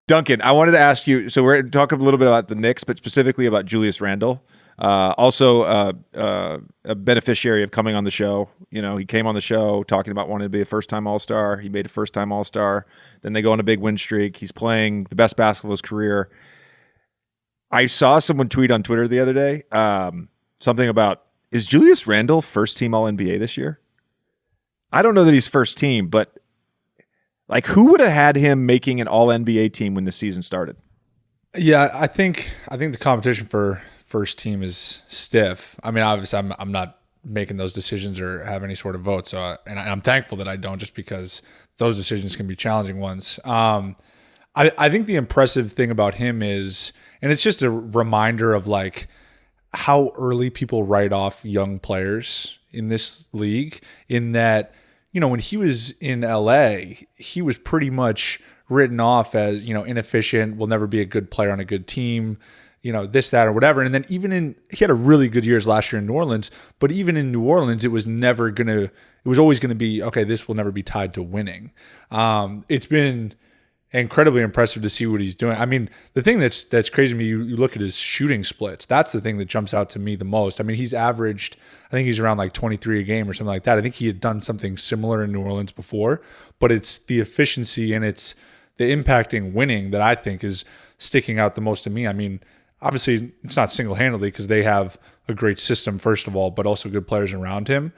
Duncan, I wanted to ask you, so we're talking a little bit about the Knicks, but specifically about Julius Randle. Also a beneficiary of coming on the show. You know, he came on the show talking about wanting to be a first-time All-Star. He made a first-time All-Star. Then they go on a big win streak. He's playing the best basketball of his career. I saw someone tweet on Twitter the other day something about, is Julius Randle first-team All-NBA this year? I don't know that he's first team, but like, who would have had him making an All-NBA team when the season started? Yeah, I think the competition for first team is stiff. I mean, obviously, I'm not making those decisions or have any sort of vote. So, and I'm thankful that I don't, just because those decisions can be challenging ones. I think the impressive thing about him is, and it's just a reminder of like how early people write off young players in this league, in that, you know, when he was in LA, he was pretty much written off as, you know, inefficient, will never be a good player on a good team, you know, this, that, or whatever. And then he had a really good years last year in New Orleans, but even in New Orleans, it was always going to be, okay, this will never be tied to winning. It's been incredibly impressive to see what he's doing. I mean, the thing that's crazy to me, you look at his shooting splits. That's the thing that jumps out to me the most. I mean, he's averaged, I think he's around like 23 a game or something like that. I think he had done something similar in New Orleans before, but it's the efficiency and it's the impacting winning that I think is sticking out the most to me. I mean, obviously it's not single-handedly because they have a great system, first of all, but also good players around him.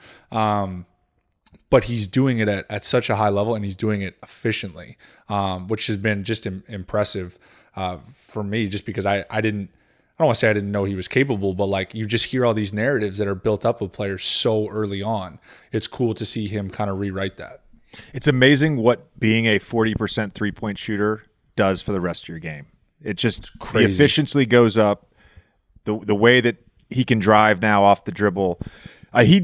But he's doing it at such a high level, and he's doing it efficiently, which has been just impressive for me, just because I don't want to say I didn't know he was capable, but like, you just hear all these narratives that are built up with players so early on. It's cool to see him kind of rewrite that. It's amazing what being a 40% three-point shooter does for the rest of your game. It just crazy. The efficiency goes up. The way that he can drive now off the dribble. He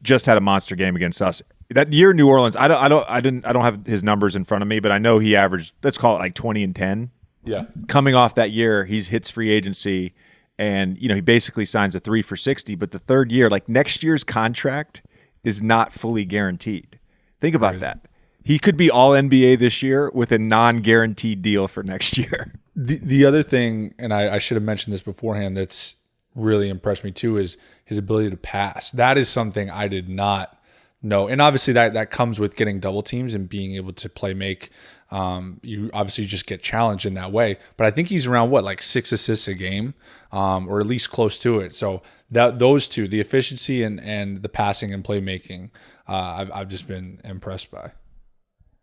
just had a monster game against us. That year in New Orleans, I don't have his numbers in front of me, but I know he averaged, let's call it like 20 and 10. Yeah. Coming off that year, he hits free agency, and you know, he basically signs a 3 for $60. But the third year, like, next year's contract is not fully guaranteed. Think about that. He could be all NBA this year with a non-guaranteed deal for next year. The other thing, and I should have mentioned this beforehand, that's really impressed me too, is his ability to pass. That is something I did not know. And obviously that comes with getting double teams and being able to play make. You obviously just get challenged in that way. But I think he's around, like 6 assists a game, or at least close to it. So those two, the efficiency and the passing and playmaking, I've just been impressed by.